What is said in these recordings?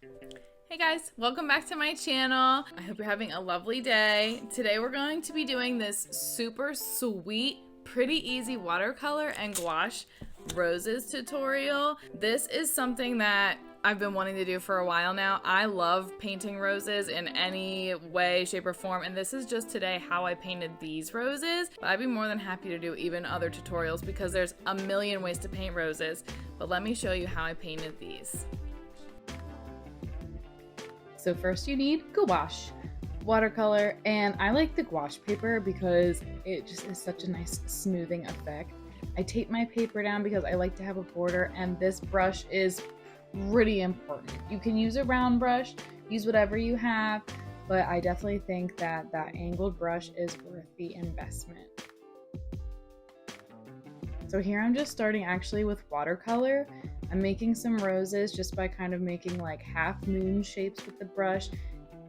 Hey guys, welcome back to my channel. I hope you're having a lovely day. Today we're going to be doing this super sweet, pretty easy watercolor and gouache roses tutorial. This is something that I've been wanting to do for a while now. I love painting roses in any way, shape, or form, and this is just today how I painted these roses. But I'd be more than happy to do even other tutorials because there's a million ways to paint roses. But let me show you how I painted these. So first you need gouache, watercolor, and I like the gouache paper because it just is such a nice smoothing effect. I tape my paper down because I like to have a border, and this brush is pretty important. You can use a round brush, use whatever you have, but I definitely think that that angled brush is worth the investment. So here I'm just starting actually with watercolor. I'm making some roses just by kind of making like half moon shapes with the brush,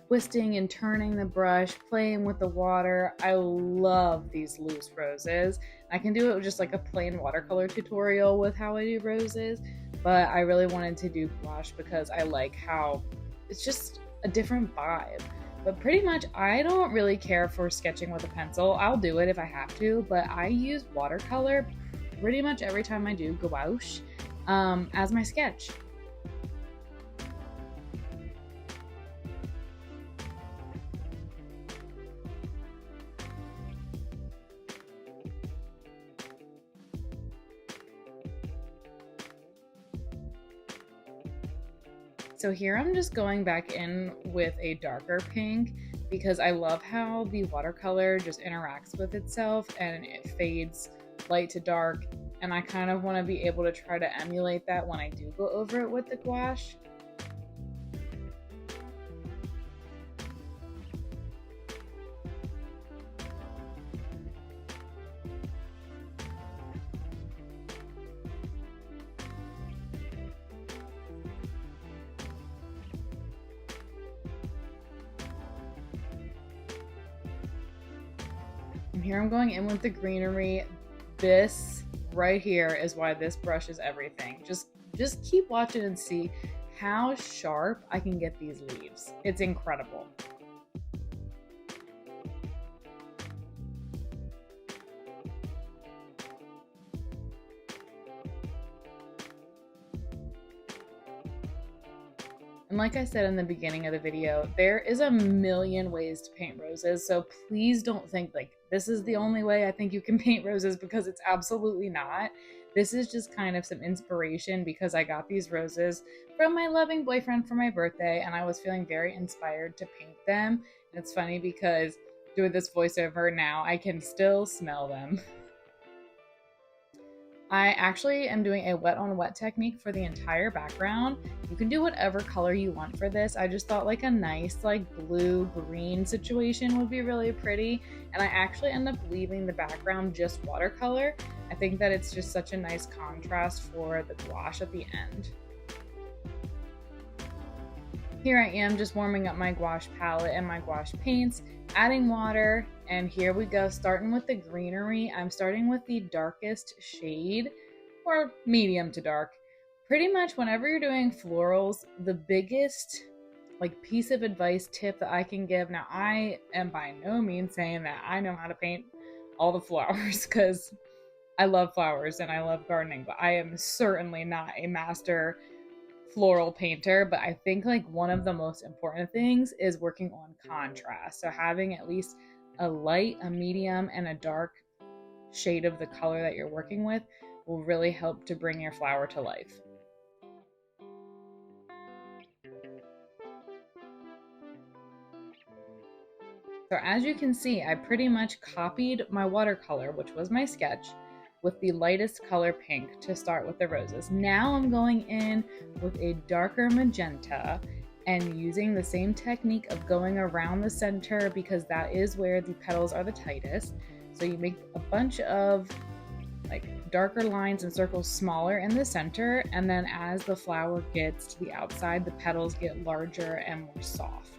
twisting and turning the brush, playing with the water. I love these loose roses. I can do it with just like a plain watercolor tutorial with how I do roses, but I really wanted to do gouache because I like how it's just a different vibe. But pretty much I don't really care for sketching with a pencil. I'll do it if I have to, but I use watercolor pretty much every time I do gouache as my sketch. So here I'm just going back in with a darker pink because I love how the watercolor just interacts with itself and it fades light to dark, and I kind of want to be able to try to emulate that when I do go over it with the gouache. And here I'm going in with the greenery. This right here is why this brush is everything. Just keep watching and see how sharp I can get these leaves. It's incredible. And like I said in the beginning of the video, there is a million ways to paint roses, so please don't think like this is the only way I think you can paint roses, because it's absolutely not. This is just kind of some inspiration because I got these roses from my loving boyfriend for my birthday and I was feeling very inspired to paint them. And it's funny because doing this voiceover now, I can still smell them. I actually am doing a wet on wet technique for the entire background. You can do whatever color you want for this. I just thought like a nice like blue green situation would be really pretty. And I actually end up leaving the background just watercolor. I think that it's just such a nice contrast for the gouache at the end. Here I am just warming up my gouache palette and my gouache paints, adding water, and here we go, starting with the greenery. I'm starting with the darkest shade, or medium to dark. Pretty much whenever you're doing florals, the biggest like piece of advice, tip that I can give, now I am by no means saying that I know how to paint all the flowers because I love flowers and I love gardening, but I am certainly not a master floral painter. But I think like one of the most important things is working on contrast. So having at least a light, a medium, and a dark shade of the color that you're working with will really help to bring your flower to life. So as you can see, I pretty much copied my watercolor, which was my sketch, with the lightest color pink to start with the roses. Now I'm going in with a darker magenta and using the same technique of going around the center because that is where the petals are the tightest. So you make a bunch of like darker lines and circles smaller in the center, and then as the flower gets to the outside, the petals get larger and more soft.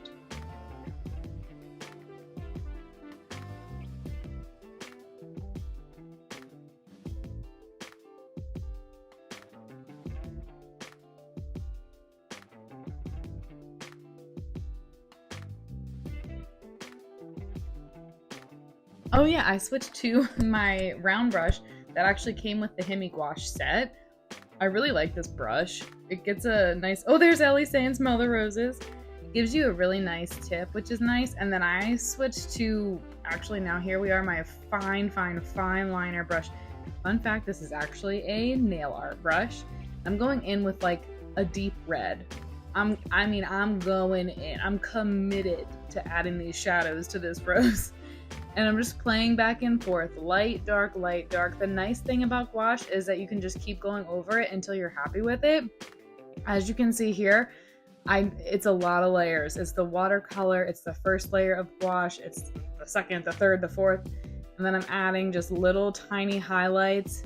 Oh yeah, I switched to my round brush that actually came with the Hemi Gouache set. I really like this brush. It gets a nice, oh, there's Ellie saying smell the roses. It gives you a really nice tip, which is nice. And then I switched to, actually now here we are, my fine liner brush. Fun fact, this is actually a nail art brush. I'm going in with like a deep red. I'm going in. I'm committed to adding these shadows to this rose. And I'm just playing back and forth, light, dark, light, dark. The nice thing about gouache is that you can just keep going over it until you're happy with it. As you can see here, it's a lot of layers. It's the watercolor, it's the first layer of gouache, it's the second, the third, the fourth, and then I'm adding just little tiny highlights.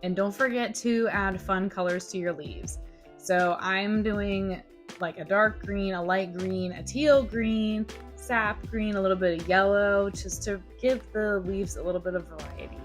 And don't forget to add fun colors to your leaves. So I'm doing like a dark green, a light green, a teal green, sap green, a little bit of yellow, just to give the leaves a little bit of variety.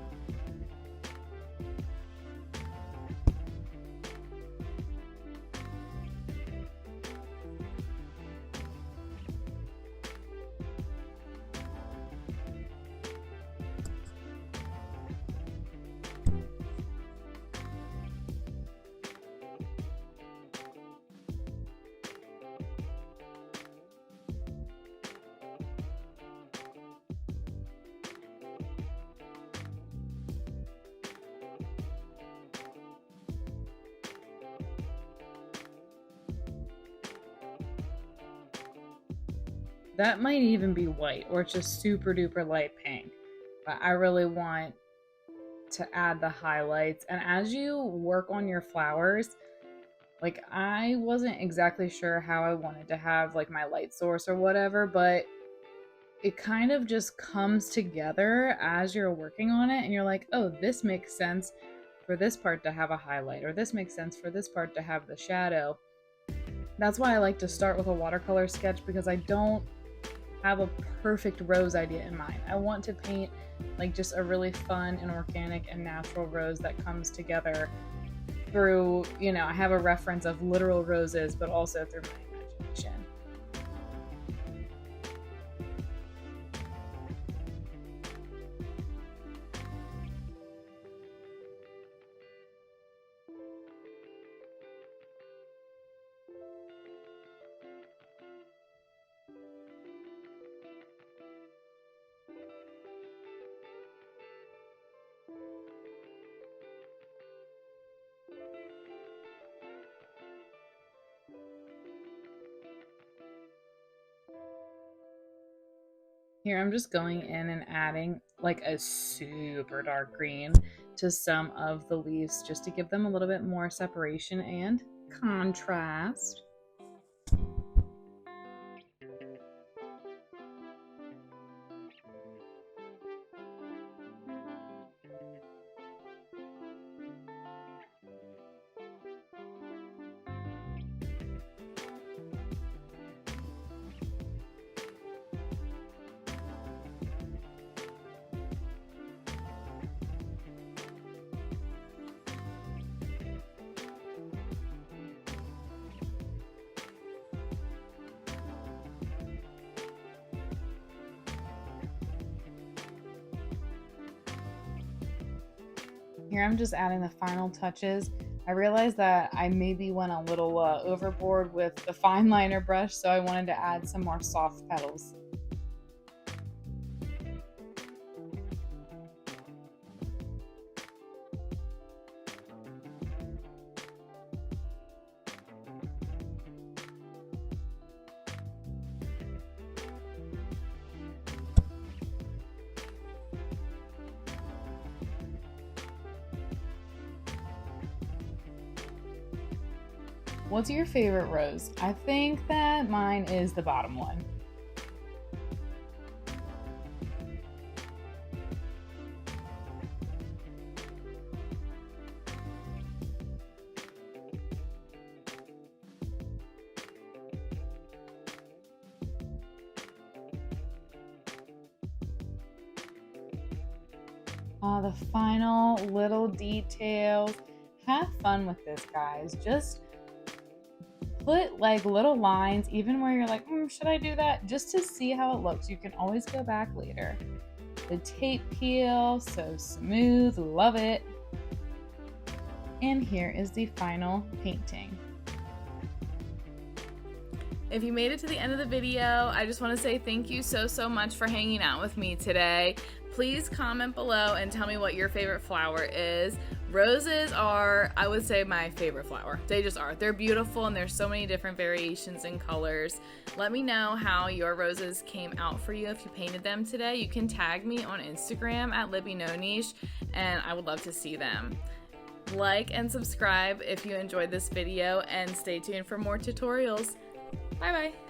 That might even be white or just super duper light pink, but I really want to add the highlights. And as you work on your flowers, like I wasn't exactly sure how I wanted to have like my light source or whatever, but it kind of just comes together as you're working on it and you're like, oh, this makes sense for this part to have a highlight, or this makes sense for this part to have the shadow. That's why I like to start with a watercolor sketch, because I don't have a perfect rose idea in mind. I want to paint like just a really fun and organic and natural rose that comes together through, you know, I have a reference of literal roses, but also through my imagination. Here I'm just going in and adding like a super dark green to some of the leaves just to give them a little bit more separation and contrast. Here I'm just adding the final touches. I realized that I maybe went a little overboard with the fine liner brush, so I wanted to add some more soft petals. What's your favorite rose? I think that mine is the bottom one. The final little details. Have fun with this, guys. Just put like little lines, even where you're like, should I do that? Just to see how it looks. You can always go back later. The tape peel, so smooth, love it. And here is the final painting. If you made it to the end of the video, I just want to say thank you so much for hanging out with me today. Please comment below and tell me what your favorite flower is. Roses are, I would say, my favorite flower. They just are. They're beautiful and there's so many different variations and colors. Let me know how your roses came out for you if you painted them today. You can tag me on Instagram at LibbyNoNiche and I would love to see them. Like and subscribe if you enjoyed this video and stay tuned for more tutorials. Bye bye.